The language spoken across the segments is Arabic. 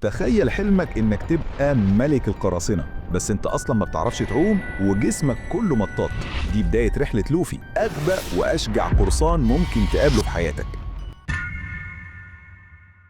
تخيل حلمك إنك تبقى ملك القراصنة، بس أنت أصلا ما بتعرفش تعوم وجسمك كله مطاط. دي بداية رحلة لوفي، أغبى وأشجع قرصان ممكن تقابله في حياتك.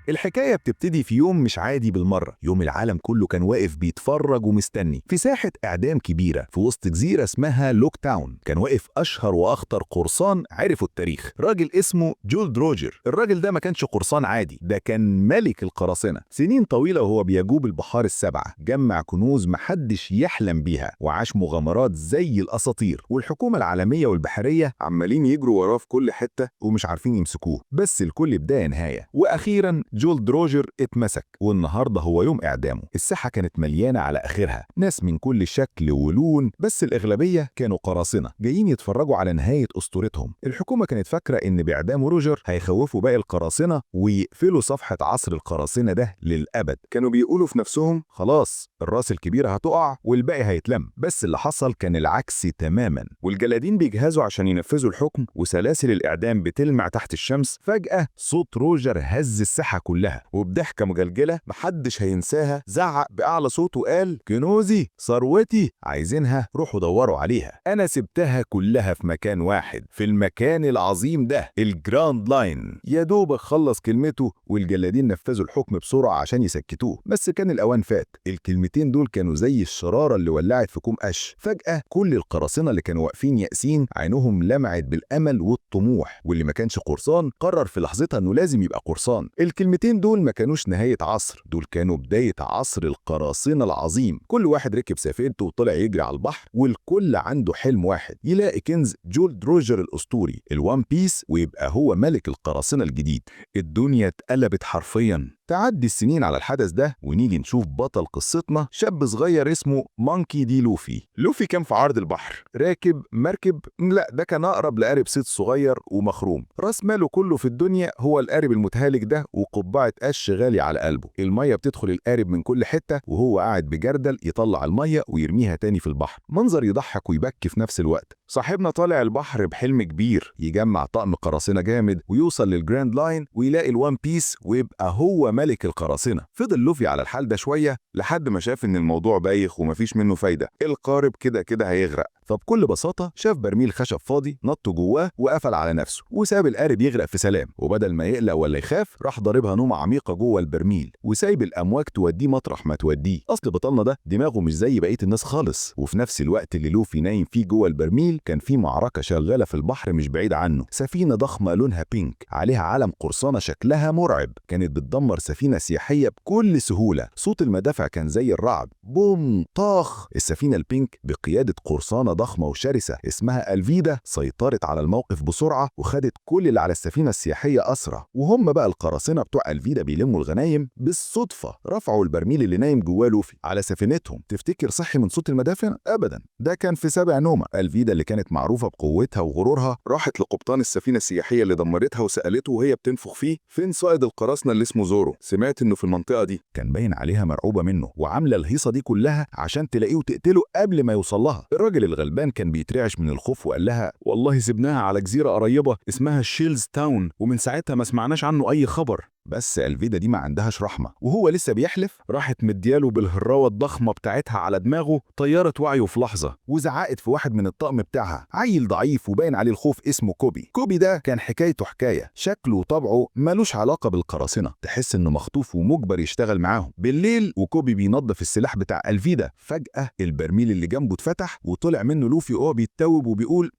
الحكاية بتبتدي في يوم مش عادي بالمرة، يوم العالم كله كان واقف بيتفرج ومستني في ساحة إعدام كبيرة في وسط جزيرة اسمها لوك تاون. كان واقف أشهر وأخطر قرصان عرفوا التاريخ، راجل اسمه جولد روجر. الراجل ده ما كانش قرصان عادي، ده كان ملك القراصنة. سنين طويلة وهو بيجوب البحار السبعة، جمع كنوز محدش يحلم بيها، وعاش مغامرات زي الأساطير. والحكومة العالمية والبحرية عمالين يجروا وراه في كل حتة ومش عارفين يمسكوه، بس الكل بداية نهاية. وأخيرا جولد روجر اتمسك، والنهارده هو يوم اعدامه. الساحه كانت مليانه على اخرها، ناس من كل شكل ولون، بس الاغلبيه كانوا قراصنه جايين يتفرجوا على نهايه اسطورتهم. الحكومه كانت فاكره ان باعدام روجر هيخوفوا باقي القراصنه ويقفلوا صفحه عصر القراصنه ده للابد. كانوا بيقولوا في نفسهم خلاص الراس الكبيره هتقع والباقي هيتلم، بس اللي حصل كان العكس تماما. والجلادين بيجهزوا عشان ينفذوا الحكم، وسلاسل الاعدام بتلمع تحت الشمس. فجاه صوت روجر هز الساحه كلها، وبضحكه مجلجله محدش هينساها زعق باعلى صوت وقال: كنوزي، ثروتي، عايزينها روحوا دوروا عليها. انا سبتها كلها في مكان واحد، في المكان العظيم ده، الجراند لاين. يا دوب خلص كلمته والجلادين نفذوا الحكم بسرعه عشان يسكتوه، بس كان الاوان فات. الكلمتين دول كانوا زي الشراره اللي ولعت في كوم قش. فجاه كل القراصنه اللي كانوا واقفين يائسين عينهم لمعت بالامل والطموح، واللي ما كانش قرصان قرر في لحظتها انه لازم يبقى قرصان. الكلمتين دول ما كانوش نهاية عصر، دول كانوا بداية عصر القراصنة العظيم. كل واحد ركب سفينته وطلع يجري على البحر، والكل عنده حلم واحد: يلاقي كنز جولد روجر الأسطوري، الوان بيس، ويبقى هو ملك القراصنة الجديد. الدنيا اتقلبت حرفيا. تعدي السنين على الحدث ده ونيجي نشوف بطل قصتنا، شاب صغير اسمه مونكي دي لوفي. لوفي كان في عرض البحر راكب مركب، لا ده كان اقرب لقارب صيد صغير ومخروم. راس ماله كله في الدنيا هو القارب المتهالك ده وقبعه قش غالي على قلبه. الميه بتدخل القارب من كل حته، وهو قاعد بجردل يطلع الميه ويرميها تاني في البحر. منظر يضحك ويبكي في نفس الوقت. صاحبنا طالع البحر بحلم كبير، يجمع طقم قراصنه جامد ويوصل للجراند لاين ويلاقي الوان بيس ويبقى هو ملك القراصنة. فضل لوفي على الحال ده شوية لحد ما شاف ان الموضوع بايخ ومفيش منه فايدة، القارب كده كده هيغرق. فبكل بساطة شاف برميل خشب فاضي، نط جواه وقفل على نفسه وساب القارب يغرق في سلام. وبدل ما يقلق ولا يخاف راح ضاربها نومة عميقة جوه البرميل وسايب الأمواج توديه مطرح ما توديه. أصل بطلنا ده دماغه مش زي بقية الناس خالص. وفي نفس الوقت اللي لوفي نايم فيه جوه البرميل كان في معركة شغالة في البحر مش بعيد عنه. سفينة ضخمة لونها بينك عليها علم قرصانة شكلها مرعب كانت بتدمر سفينة سياحية بكل سهولة. صوت المدافع كان زي الرعد، بوم طاخ. السفينة البينك بقيادة قرصانة ضخمة وشرسة اسمها الفيدا سيطرت على الموقف بسرعة وخدت كل اللي على السفينة السياحية أسرى. وهم بقى القراصنة بتوع الفيدا بيلموا الغنايم بالصدفة رفعوا البرميل اللي نايم جواه لوفي على سفينتهم. تفتكر صحي من صوت المدافع؟ أبدا، ده كان في سابع نومة. الفيدا اللي كانت معروفة بقوتها وغرورها راحت لقبطان السفينة السياحية اللي دمرتها وسألته وهي بتنفخ فيه: فين صائد القراصنة اللي اسمه زورو؟ سمعت انه في المنطقة دي. كان باين عليها مرعوبة منه وعاملة الهيصة دي كلها عشان تلاقيه وتقتله قبل ما يوصل لها. الراجل الغلبان كان بيترعش من الخوف وقال لها: والله سبناها على جزيرة قريبة اسمها شيلز تاون، ومن ساعتها ما سمعناش عنه أي خبر. بس الفيدا دي ما عندهاش رحمة، وهو لسه بيحلف راحت مدياله بالهراوة الضخمة بتاعتها على دماغه، طيرت وعيه في لحظة وزعقت في واحد من الطقم بتاعها، عيل ضعيف وباين عليه الخوف اسمه كوبي. كوبي ده كان حكايته حكاية، شكله وطبعه ملوش علاقة بالقراصنة، تحس انه مخطوف ومجبر يشتغل معاهم. بالليل وكوبي بينظف السلاح بتاع الفيدا، فجأة البرميل اللي جنبه اتفتح وطلع منه لوفي وهو بيتوب وبيقول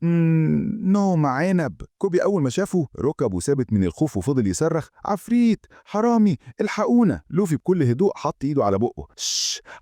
نوم عنب. كوبي اول ما شافه ركب وثابت من الخوف وفضل يصرخ: عفريت، حرامي، الحقونا. لوفي بكل هدوء حط ايده على بقه: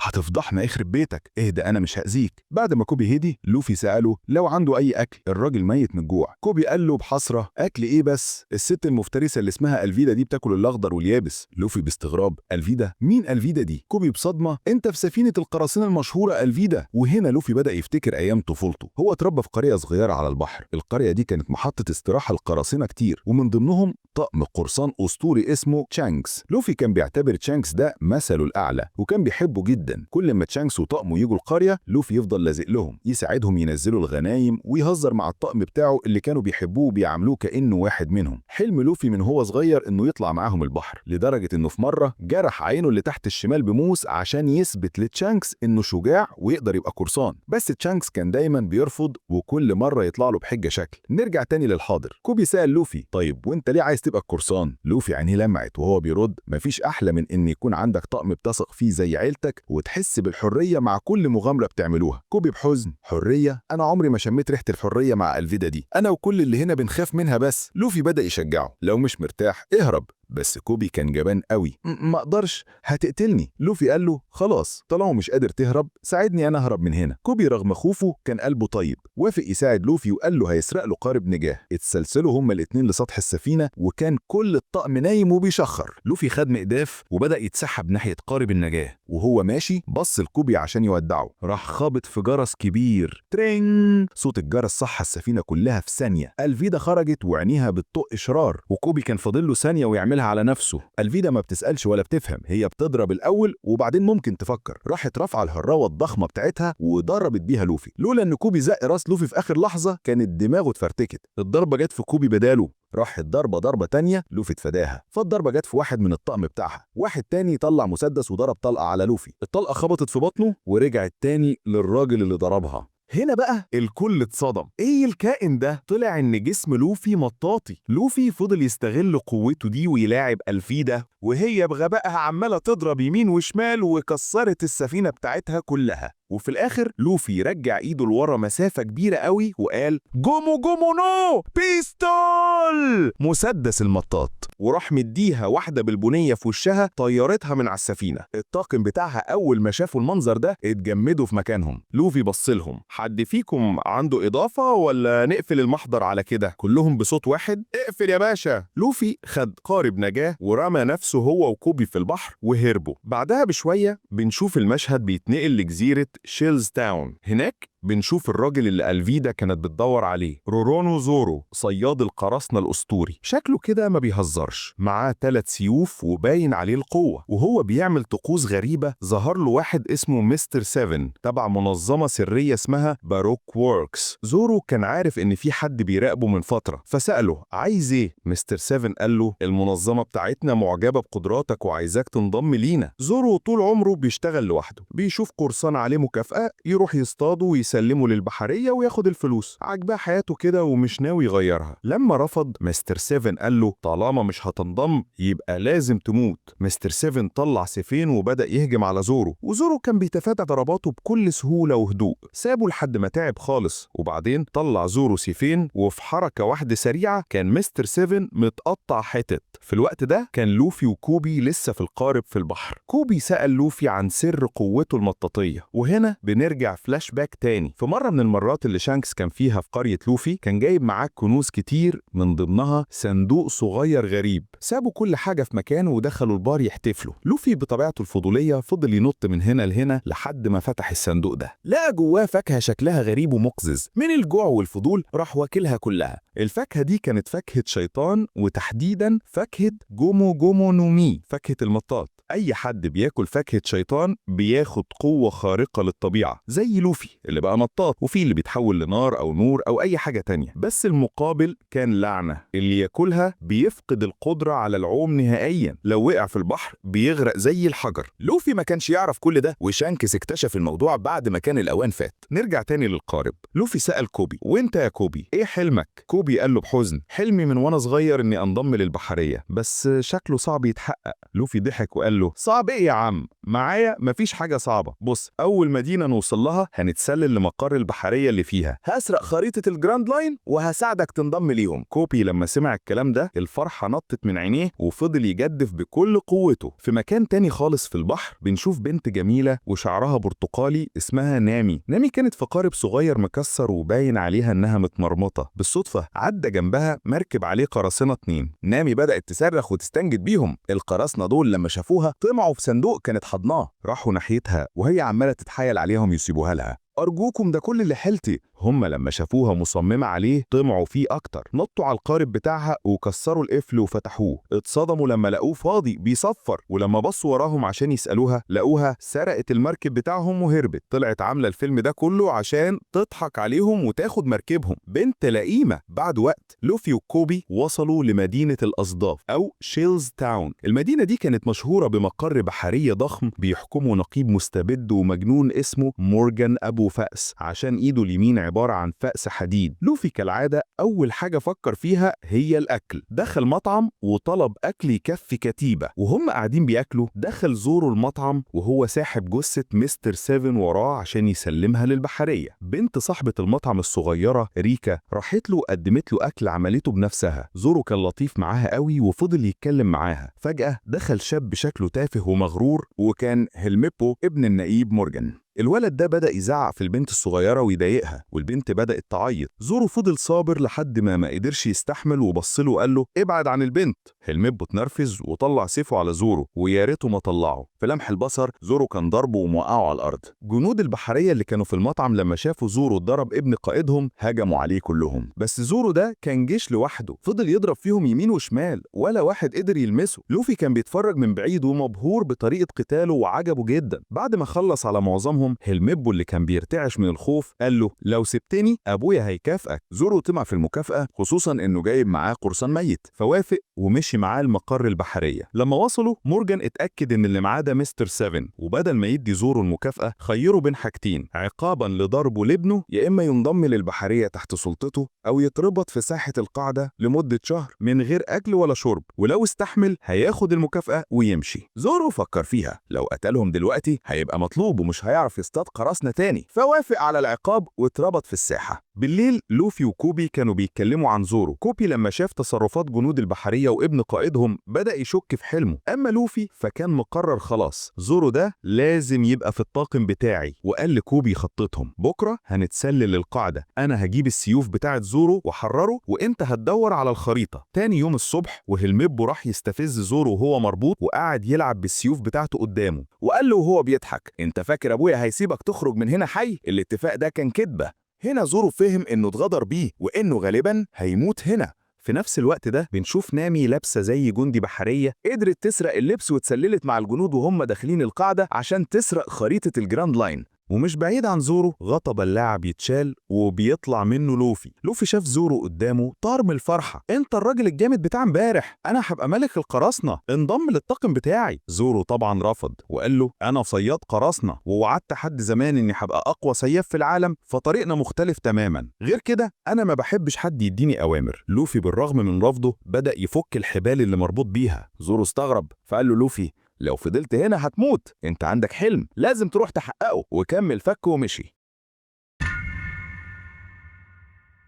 هتفضحنا، يخرب بيتك، اهدى انا مش هأذيك. بعد ما كوبي هدي لوفي سأله لو عنده اي اكل، الراجل ميت من الجوع. كوبي قال له بحسرة: اكل ايه بس؟ الست المفترسة اللي اسمها الفيدا دي بتاكل الاخضر واليابس. لوفي باستغراب: الفيدا؟ مين الفيدا دي؟ كوبي بصدمة: انت في سفينة القراصنة المشهورة الفيدا. وهنا لوفي بدأ يفتكر ايام طفولته. هو اتربى في قرية صغيرة على البحر، القرية دي كانت محطة استراحة القراصنة كتير، ومن ضمنهم طقم قرصان اسطوري اسمه اسمه تشانكس. لوفي كان بيعتبر تشانكس ده مثله الأعلى وكان بيحبه جدا. كل ما تشانكس وطقمه يجوا القرية لوفي يفضل لازق لهم، يساعدهم ينزلوا الغنايم ويهزر مع الطقم بتاعه اللي كانوا بيحبوه وبيعاملوه كأنه واحد منهم. حلم لوفي من هو صغير إنه يطلع معاهم البحر، لدرجة إنه في مرة جرح عينه اللي تحت الشمال بموس عشان يثبت لتشانكس إنه شجاع ويقدر يبقى قرصان. بس تشانكس كان دايما بيرفض وكل مرة يطلع له بحجة شكل. نرجع تاني للحاضر. كوبي سأل لوفي طيب وانت ليه عايز تبقى قرصان؟ لوفي عينيه لمعت وهو بيرد مفيش أحلى من إن يكون عندك طقم بتثق فيه زي عيلتك وتحس بالحرية مع كل مغامرة بتعملوها. كوبي بحزن حرية؟ أنا عمري ما شميت ريحة الحرية مع ألفيدا دي، أنا وكل اللي هنا بنخاف منها. بس لوفي بدأ يشجعه لو مش مرتاح اهرب. بس كوبي كان جبان قوي. ما اقدرش، هتقتلني. لوفي قال له خلاص طالما مش قادر تهرب ساعدني انا اهرب من هنا. كوبي رغم خوفه كان قلبه طيب، وافق يساعد لوفي وقال له هيسرق له قارب نجاه. اتسلسلوا هما الاتنين لسطح السفينة وكان كل الطقم نايم وبيشخر. لوفي خد مقداف وبدأ يتسحب ناحية قارب النجاه، وهو ماشي بص لكوبي عشان يودعه، راح خابط في جرس كبير. ترينج، صوت الجرس صح السفينة كلها في ثانية. ألفيدا خرجت وعينيها بتطق شرار، وكوبي كان فاضل له ثانية ويعملها على نفسه. ألفيدا ما بتسألش ولا بتفهم، هي بتضرب الأول وبعدين ممكن تفكر. راحت رافعة الهراوة الضخمة بتاعتها وضربت بيها لوفي. لولا إن كوبي زق راس لوفي في آخر لحظة كانت دماغه اتفرتكت. الضربة جت في كوبي بداله، راحت ضربة تانية لوفي اتفاداها، فالضربة جت في واحد من الطقم بتاعها. واحد تاني طلع مسدس وضرب طلقة على لوفي، الطلقة خبطت في بطنه ورجعت تاني للراجل اللي ضربها. هنا بقى الكل اتصدم، ايه الكائن ده؟ طلع ان جسم لوفي مطاطي. لوفي فضل يستغل قوته دي ويلاعب ألفيدا، وهي بغبائها عمالة تضرب يمين وشمال وكسرت السفينة بتاعتها كلها. وفي الاخر لوفي رجع ايده لورا مسافة كبيرة قوي وقال جومو جومو نو بيستول، مسدس المطاط، وراح مديها واحدة بالبنية في وشها طيرتها من على السفينة. الطاقم بتاعها اول ما شافوا المنظر ده اتجمدوا في مكانهم. لوفي بصلهم، حد فيكم عنده اضافة ولا نقفل المحضر على كده؟ كلهم بصوت واحد اقفل يا باشا. لوفي خد قارب نجاة ورمى نفسه هو وكوبي في البحر وهربوا. بعدها بشوية بنشوف المشهد بيتنقل لجزيرة شيلز تاون. هناك بنشوف الراجل اللي ألفيدا كانت بتدور عليه، رورونو زورو، صياد القراصنة الأسطوري. شكله كده ما بيهزرش، معاه 3 سيوف وباين عليه القوة. وهو بيعمل طقوس غريبة ظهر له واحد اسمه مستر 7 تبع منظمة سرية اسمها باروك ووركس. زورو كان عارف إن في حد بيراقبه من فترة فسأله عايز إيه؟ مستر 7 قال له المنظمة بتاعتنا معجبة بقدراتك وعايزاك تنضم لينا. زورو طول عمره بيشتغل لوحده، بيشوف قرصان عليه مكافأة يروح يصطاده ويسلمه للبحرية وياخد الفلوس. عجباه حياته كده ومش ناوي يغيرها. لما رفض مستر 7 قال له طالما مش هتنضم يبقى لازم تموت. مستر 7 طلع سيفين وبدأ يهجم على زورو، وزورو كان بيتفادى ضرباته بكل سهولة وهدوء. سابه لحد ما تعب خالص، وبعدين طلع زورو سيفين وفي حركة واحدة سريعة كان مستر 7 متقطع حتت. في الوقت ده كان لوفي وكوبي لسه في القارب في البحر. كوبي سأل لوفي عن سر قوته المطاطية، وهنا بنرجع فلاش باك تاني. في مرة من المرات اللي شانكس كان فيها في قرية لوفي كان جايب معاه كنوز كتير، من ضمنها صندوق صغير غريب. سابوا كل حاجة في مكانه ودخلوا البار يحتفلوا. لوفي بطبيعته الفضولية فضل ينط من هنا لهنا لحد ما فتح الصندوق ده، لقى جواه فاكهة شكلها غريب ومقزز. من الجوع والفضول راح واكلها كلها. الفاكهة دي كانت فاكهة شيطان، وتحديدا فاكهة جومو جومو نومي، فاكهة المطاط. أي حد بياكل فاكهة شيطان بياخد قوة خارقة للطبيعة زي لوفي اللي بقى مطاط، وفي اللي بيتحول لنار أو نور أو أي حاجة تانية. بس المقابل كان لعنة، اللي ياكلها بيفقد القدرة على العوم نهائيا، لو وقع في البحر بيغرق زي الحجر. لوفي ما كانش يعرف كل ده، وشانكس اكتشف الموضوع بعد ما كان الأوان فات. نرجع تاني للقارب. لوفي سأل كوبي وانت يا كوبي ايه حلمك؟ كوبي قال له بحزن حلمي من وانا صغير اني انضم للبحرية، بس شكله صعب يتحقق. لوفي ضحك وقال له صعب ايه يا عم؟ معايا مفيش حاجة صعبة. بص أول مدينة نوصل لها هنتسلل لمقر البحرية اللي فيها، هسرق خريطة الجراند لاين وهساعدك تنضم ليهم. كوبي لما سمع الكلام ده الفرحة نطت من عينيه وفضل يجدف بكل قوته. في مكان تاني خالص في البحر بنشوف بنت جميلة وشعرها برتقالي اسمها نامي. نامي كانت في قارب صغير مكسر وباين عليها انها متمرمطة. بالصدفة عدى جنبها مركب عليه قراصنة 2. نامي بدأت تصرخ وتستنجد بيهم. القراصنة دول لما شافوها طمعوا في صندوق كانت حضناه، راحوا ناحيتها وهي عمالة تتحايل عليهم يسيبوها لها. أرجوكم ده كل اللي حيلتي، هم لما شافوها مصممة عليه طمعوا فيه أكتر، نطوا على القارب بتاعها وكسروا القفل وفتحوه. اتصدموا لما لقوه فاضي بيصفر، ولما بصوا وراهم عشان يسألوها لقوها سرقت المركب بتاعهم وهربت. طلعت عاملة الفيلم ده كله عشان تضحك عليهم وتاخد مركبهم. بنت لئيمة. بعد وقت لوفي وكوبي وصلوا لمدينة الأصداف أو شيلز تاون. المدينة دي كانت مشهورة بمقر بحرية ضخم بيحكمه نقيب مستبد ومجنون اسمه مورجان أبو فأس، عشان إيده اليمين عبارة عن فأس حديد. لوفي كالعادة أول حاجة فكر فيها هي الأكل. دخل مطعم وطلب أكل يكفي كتيبة. وهم قاعدين بياكلوا دخل زورو المطعم وهو ساحب جثة مستر 7 وراه عشان يسلمها للبحرية. بنت صاحبة المطعم الصغيرة ريكا راحت له وقدمت له أكل عملته بنفسها. زورو كان لطيف معاها قوي وفضل يتكلم معاها. فجأة دخل شاب شكله تافه ومغرور، وكان هيلميبو ابن النقيب مورجان. الولد ده بدأ يزعق في البنت الصغيرة ويضايقها، والبنت بدأت تعيط. زورو فضل صابر لحد ما قدرش يستحمل وبصله وقال له ابعد عن البنت. هيلميبو اتنرفز وطلع سيفه على زورو، ويا ريته ما طلعه. في لمح البصر زورو كان ضربه وموقعه على الأرض. جنود البحرية اللي كانوا في المطعم لما شافوا زورو ضرب ابن قائدهم هجموا عليه كلهم. بس زورو ده كان جيش لوحده، فضل يضرب فيهم يمين وشمال ولا واحد قدر يلمسه. لوفي كان بيتفرج من بعيد ومبهور بطريقة قتاله وعجبه جدا. بعد ما خلص على معظمهم هيلميبو اللي كان بيرتعش من الخوف قال له لو سبتني ابويا هيكافئك. زورو طمع في المكافأة، خصوصا انه جايب معاه قرصان ميت، فوافق ومشي معاه المقر البحرية. لما وصلوا مورجان اتأكد ان اللي معاه ده مستر 7، وبدل ما يدي زورو المكافأة خيره بين حاجتين عقابا لضربه لابنه، يا اما ينضم للبحرية تحت سلطته او يتربط في ساحة القاعدة لمدة شهر من غير اكل ولا شرب، ولو استحمل هياخد المكافأة ويمشي. زورو فكر فيها، لو قتلهم دلوقتي هيبقى مطلوب ومش هيعرف يصطاد قراصنة تاني، فوافق على العقاب واتربط في الساحة. بالليل لوفي وكوبي كانوا بيتكلموا عن زورو. كوبي لما شاف تصرفات جنود البحرية وابن قائدهم بدأ يشك في حلمه، أما لوفي فكان مقرر خلاص زورو ده لازم يبقى في الطاقم بتاعي. وقال لكوبي خطتهم بكرة هنتسلل القاعدة، أنا هجيب السيوف بتاعت زورو وحرره وإنت هتدور على الخريطة. تاني يوم الصبح وهيلميبو راح يستفز زورو وهو مربوط وقعد يلعب بالسيوف بتاعته قدامه، وقال له وهو بيضحك انت فاكر ابويا هيسيبك تخرج من هنا حي؟ الاتفاق ده كان كدبة. هنا زورو فهم انه اتغدر بيه وانه غالبا هيموت هنا. في نفس الوقت ده بنشوف نامي لابسه زي جندي بحريه قدرت تسرق اللبس واتسللت مع الجنود وهم داخلين القاعده عشان تسرق خريطه الجراند لاين. ومش بعيد عن زورو غطا بلاعة بيتشال وبيطلع منه لوفي. لوفي شاف زورو قدامه طار من الفرحة، انت الراجل الجامد بتاع امبارح، انا هبقى ملك القراصنة، انضم للطاقم بتاعي. زورو طبعا رفض وقال له انا صياد قراصنة ووعدت حد زمان اني هبقى اقوى سياف في العالم، فطريقنا مختلف تماما، غير كده انا ما بحبش حد يديني اوامر. لوفي بالرغم من رفضه بدأ يفك الحبال اللي مربوط بيها. زورو استغرب فقال له لوفي لو فضلت هنا هتموت، انت عندك حلم لازم تروح تحققه، وكمل فك ومشي.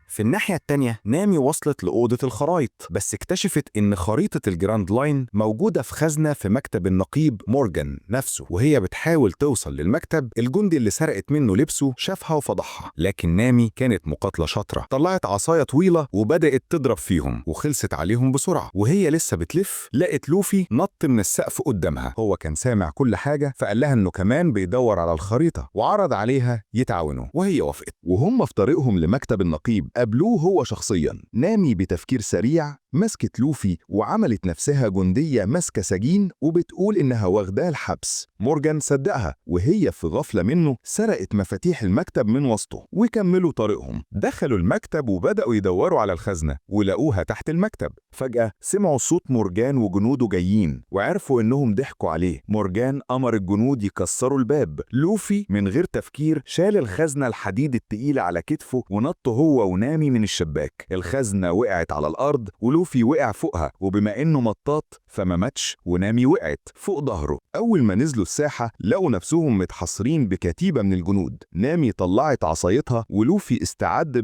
في الناحية التانية نامي وصلت لأوضة الخرايط، بس اكتشفت إن خريطة الجراند لاين موجودة في خزنة في مكتب النقيب مورجان نفسه. وهي بتحاول توصل للمكتب الجندي اللي سرقت منه لبسه شافها وفضحها، لكن نامي كانت مقاتلة شاطرة، طلعت عصاية طويلة وبدأت تضرب فيهم وخلصت عليهم بسرعة. وهي لسه بتلف لقت لوفي نط من السقف قدامها، هو كان سامع كل حاجة فقال لها إنه كمان بيدور على الخريطة وعرض عليها يتعاونوا، وهي وافقت. وهم في طريقهم لمكتب النقيب قابلوه هو شخصيا. نامي بتفكير سريع مسكت لوفي وعملت نفسها جندية ماسكة سجين وبتقول إنها واخداه الحبس. مورجان صدقها وهي في غفلة منه سرقت مفاتيح المكتب من وسطه وكملوا طريقهم. دخلوا المكتب وبدأوا يدوروا على الخزنة ولقوها تحت المكتب. فجأة سمعوا صوت مورجان وجنوده جايين وعرفوا إنهم ضحكوا عليه. مورجان أمر الجنود يكسروا الباب. لوفي من غير تفكير شال الخزنة الحديد التقيلة على كتفه ونط هو ونامي من الشباك. الخزنة وقعت على الأرض ولوفي وقع فوقها، وبما إنه مطاط فما ماتش ونامي وقعت فوق ظهره. أول ما نزلوا الساحة لقوا نفسهم متحصرين بكتيبة من الجنود. نامي طلعت عصايتها ولوفي استعد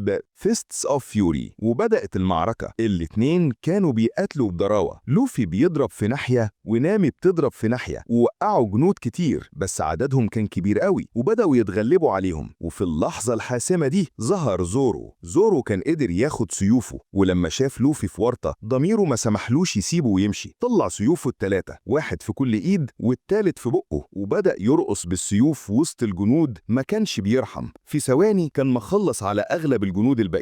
Fists of Fury، وبدأت المعركة. الاتنين كانوا بيقاتلوا بضراوة، لوفي بيضرب في ناحية ونامي بتضرب في ناحية، ووقعوا جنود كتير بس عددهم كان كبير قوي وبدأوا يتغلبوا عليهم. وفي اللحظة الحاسمة دي ظهر زورو كان قدر ياخد سيوفه، ولما شاف لوفي في ورطة ضميره ما سمحلوش يسيبه ويمشي. طلع سيوفه التلاتة، واحد في كل ايد والتالت في بقه، وبدأ يرقص بالسيوف وسط الجنود، ما كانش بيرحم. في ثواني كان مخلص على أغلب الجنود الباقيين.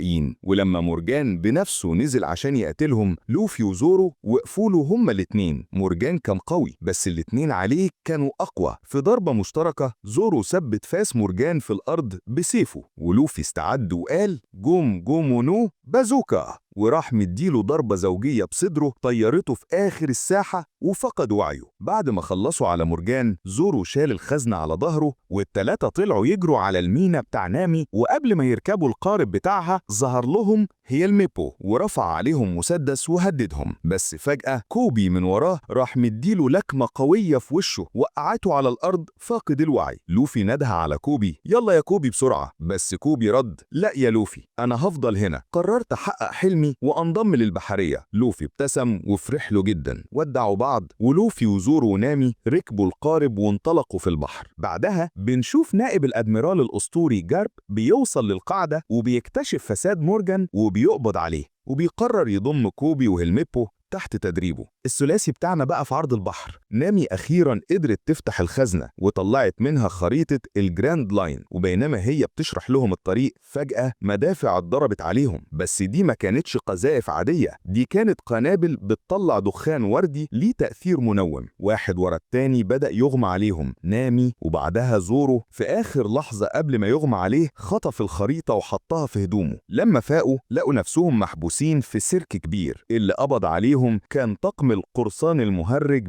ولما مورجان بنفسه نزل عشان يقتلهم، لوفي وزورو وقفوا له هما الاتنين. مورجان كان قوي بس الاتنين عليه كانوا أقوى. في ضربة مشتركة زورو ثبت فاس مورجان في الأرض بسيفه، ولوفي استعد وقال جوم نو بازوكا، وراح مديله ضربة زوجية بصدره طيرته في آخر الساحة وفقد وعيه. بعد ما خلصوا على مورجان، زورو شال الخزنة على ظهره والتلاتة طلعوا يجروا على المينا بتاع نامي، وقبل ما يركبوا القارب بتاعها ظهر لهم هي الميبو ورفع عليهم مسدس وهددهم. بس فجأة كوبي من وراه راح مديله لكمة قوية في وشه وقعته على الأرض فاقد الوعي. لوفي ندها على كوبي يلا يا كوبي بسرعة، بس كوبي رد لا يا لوفي أنا هفضل هنا، قررت أحقق حلمي وأنضم للبحرية. لوفي ابتسم وفرح له جدا، ودعوا بعض ولوفي وزورو ونامي ركبوا القارب وانطلقوا في البحر. بعدها بنشوف نائب الأدميرال الأسطوري جارب بيوصل للقاعدة وبيكتشف فساد مورجان وبيقبض عليه، وبيقرر يضم كوبي وهلميبو تحت تدريبه. الثلاثي بتاعنا بقى في عرض البحر. نامي أخيراً قدرت تفتح الخزنة وطلعت منها خريطة الجراند لاين، وبينما هي بتشرح لهم الطريق فجأة مدافع اتضربت عليهم. بس دي ما كانتش قذائف عادية، دي كانت قنابل بتطلع دخان وردي ليه تأثير منوم. واحد ورا التاني بدأ يغمى عليهم. نامي وبعدها زورو في آخر لحظة قبل ما يغمى عليه خطف الخريطة وحطها في هدومه. لما فاقوا لقوا نفسهم محبوسين في سيرك كبير. اللي قبض عليهم كان طقم القرصان المهرج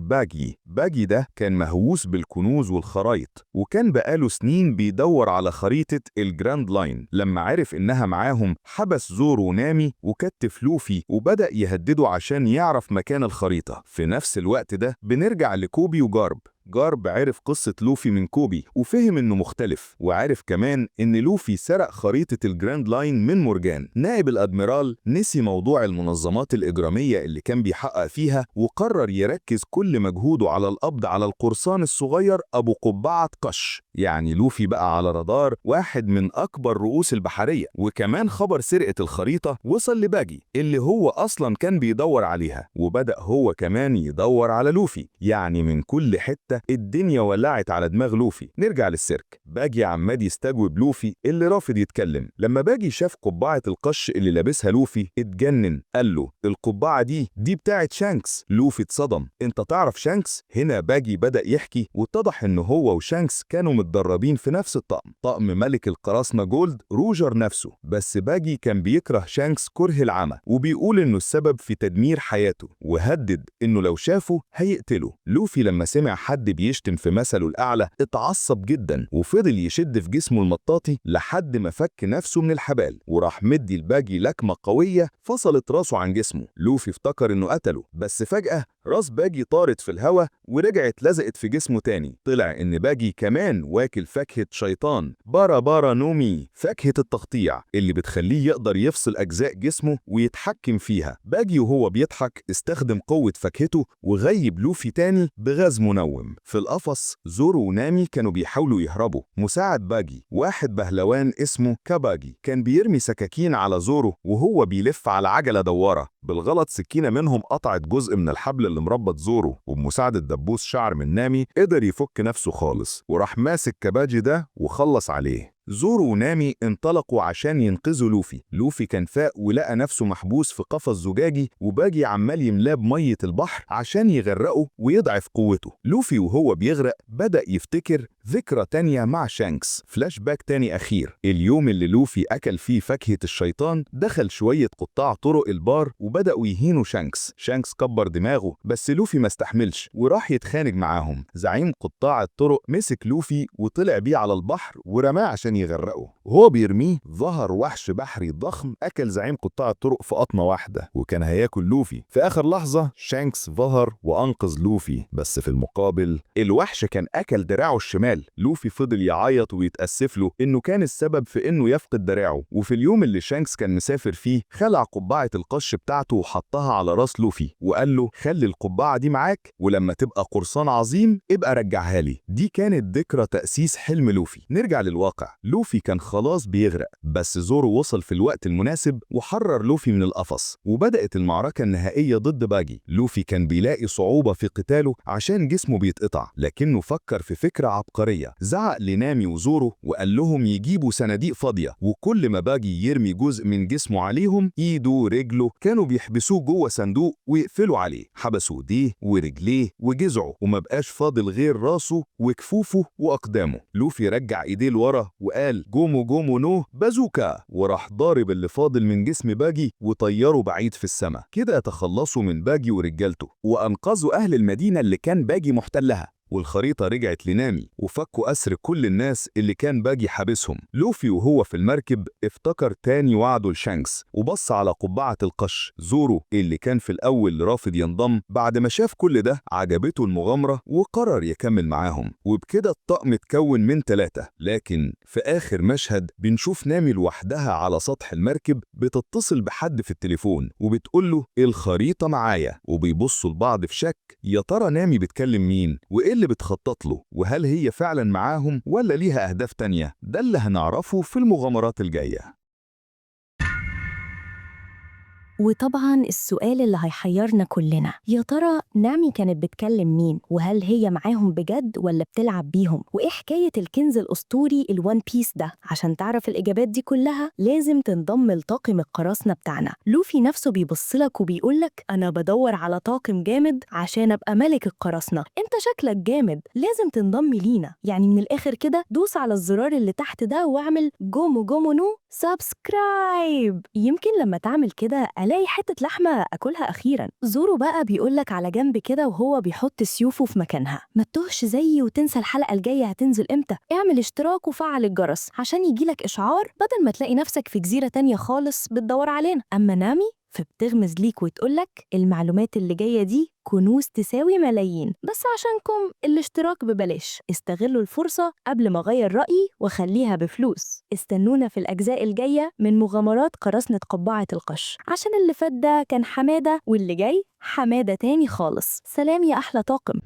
باجي ده كان مهووس بالكنوز والخرايط، وكان بقاله سنين بيدور على خريطة الجراند لاين. لما عرف إنها معاهم حبس زورو ونامي وكتف لوفي وبدأ يهدده عشان يعرف مكان الخريطة. في نفس الوقت ده بنرجع لكوبي وجارب. جارب عرف قصة لوفي من كوبي وفهم إنه مختلف، وعرف كمان إن لوفي سرق خريطة الجراند لاين من مورجان. نائب الأدميرال نسي موضوع المنظمات الإجرامية اللي كان بيحقق فيها، وقرر يركز كل مجهوده على القبض على القرصان الصغير أبو قبعة قش. يعني لوفي بقى على رادار واحد من أكبر رؤوس البحرية. وكمان خبر سرقة الخريطة وصل لباجي اللي هو أصلا كان بيدور عليها، وبدأ هو كمان يدور على لوفي. يعني من كل حتة الدنيا ولعت على دماغ لوفي. نرجع للسيرك. باجي عمال يستجوب لوفي اللي رافض يتكلم. لما باجي شاف قبعة القش اللي لابسها لوفي اتجنن، قال له القبعة دي بتاعت شانكس. لوفي اتصدم، انت تعرف شانكس؟ هنا باجي بدأ يحكي واتضح ان هو وشانكس كانوا متدربين في نفس طقم ملك القراصنة جولد روجر نفسه. بس باجي كان بيكره شانكس كره العمى، وبيقول انه السبب في تدمير حياته، وهدد انه لو شافه هيقتله. لوفي لما سمع حد بيشتم في مثله الأعلى اتعصب جدا وفضل يشد في جسمه المطاطي لحد ما فك نفسه من الحبال، وراح مدي الباجي لكمة قوية فصلت راسه عن جسمه. لوفي افتكر انه قتله، بس فجأة راس باجي طارت في الهوا ورجعت لزقت في جسمه تاني. طلع ان باجي كمان واكل فاكهة شيطان بارا نومي، فاكهة التقطيع اللي بتخليه يقدر يفصل أجزاء جسمه ويتحكم فيها. باجي وهو بيضحك استخدم قوة فاكهته وغيب لوفي تاني بغاز منوم. في القفص زورو ونامي كانوا بيحاولوا يهربوا. مساعد باجي واحد بهلوان اسمه كاباجي كان بيرمي سكاكين على زورو وهو بيلف على عجلة دوارة. بالغلط سكينة منهم قطعت جزء من الحبل اللي مربط زورو، وبمساعدة دبوس شعر من نامي قدر يفك نفسه خالص، وراح ماسك كاباجي ده وخلص عليه. زورو ونامي انطلقوا عشان ينقذوا لوفي كان فاق ولقى نفسه محبوس في قفص زجاجي، وباجي عمال يملاه بمية البحر عشان يغرقه ويضعف قوته. لوفي وهو بيغرق بدأ يفتكر ذكرى تانية مع شانكس. فلاش باك تاني أخير، اليوم اللي لوفي أكل فيه فاكهة الشيطان. دخل شوية قطاع طرق البار وبدأوا يهينوا شانكس كبر دماغه، بس لوفي ما استحملش وراح يتخانق معاهم. زعيم قطاع الطرق مسك لوفي وطلع بيه على البحر ورماه عشان يغرقه. وهو بيرميه ظهر وحش بحري ضخم أكل زعيم قطاع الطرق في قطمة واحدة، وكان هياكل لوفي. في آخر لحظة شانكس ظهر وأنقذ لوفي، بس في المقابل الوحش كان أكل دراعه الشمال. لوفي فضل يعيط ويتأسف له إنه كان السبب في إنه يفقد دراعه. وفي اليوم اللي شانكس كان مسافر فيه خلع قبعة القش بتاعته وحطها على راس لوفي، وقال له خلي القبعة دي معاك، ولما تبقى قرصان عظيم ابقى رجعها لي. دي كانت ذكرى تأسيس حلم لوفي. نرجع للواقع. لوفي كان خلاص بيغرق، بس زورو وصل في الوقت المناسب وحرر لوفي من القفص، وبدأت المعركة النهائية ضد باجي. لوفي كان بيلاقي صعوبة في قتاله عشان جسمه بيتقطع، لكنه فكر في فكرة عبقرية. زعق لنامي وزورو وقال لهم يجيبوا صناديق فاضية، وكل ما باجي يرمي جزء من جسمه عليهم ايده ورجله كانوا بيحبسوه جوه صندوق ويقفلوا عليه. حبسوا ايديه ورجليه وجذعه، وما بقاش فاضل غير راسه وكفوفه واقدامه. لوفي رجع ايديه لورا وقال جومو جومو نو بازوكا، وراح ضارب اللي فاضل من جسم باجي وطيره بعيد في السماء. كده تخلصوا من باجي ورجالته وانقذوا اهل المدينة اللي كان باجي محتلها، والخريطة رجعت لنامي وفكوا أسر كل الناس اللي كان باجي حابسهم. لوفي وهو في المركب افتكر تاني وعده لشانكس وبص على قبعة القش. زورو اللي كان في الأول رافض ينضم، بعد ما شاف كل ده عجبته المغامرة وقرر يكمل معاهم، وبكده الطقم اتكون من 3. لكن في آخر مشهد بنشوف نامي لوحدها على سطح المركب بتتصل بحد في التليفون وبتقول له الخريطة معايا، وبيبصوا لبعض في شك يا ترى نامي بتكلم مين وإيه اللي بتخطط له، وهل هي فعلا معاهم ولا ليها أهداف تانية؟ ده اللي هنعرفه في المغامرات الجاية. وطبعا السؤال اللي هيحيرنا كلنا، يا ترى نامي كانت بتكلم مين؟ وهل هي معاهم بجد ولا بتلعب بيهم؟ وإيه حكاية الكنز الأسطوري الوان بيس ده؟ عشان تعرف الإجابات دي كلها لازم تنضم لطاقم القراصنة بتاعنا. لوفي نفسه بيبصلك وبيقولك أنا بدور على طاقم جامد عشان أبقى ملك القراصنة، أنت شكلك جامد لازم تنضم لينا. يعني من الآخر كده دوس على الزرار اللي تحت ده واعمل جومو جومو نو سبسكرايب، يمكن لما تعمل كده ألاقي حتة لحمة أكلها أخيراً. زورو بقى بيقولك على جنب كده وهو بيحط سيوفه في مكانها، ما تتوهش زيي وتنسى الحلقة الجاية هتنزل إمتى. اعمل اشتراك وفعل الجرس عشان يجيلك إشعار بدل ما تلاقي نفسك في جزيرة تانية خالص بتدور علينا. أما نامي فبتغمز ليك وتقولك المعلومات اللي جاية دي كنوز تساوي ملايين، بس عشانكم الاشتراك ببلاش. استغلوا الفرصة قبل ما أغير رأيي وخليها بفلوس. استنونا في الأجزاء الجاية من مغامرات قراصنة قبعة القش، عشان اللي فات ده كان حمادة واللي جاي حمادة تاني خالص. سلام يا أحلى طاقم.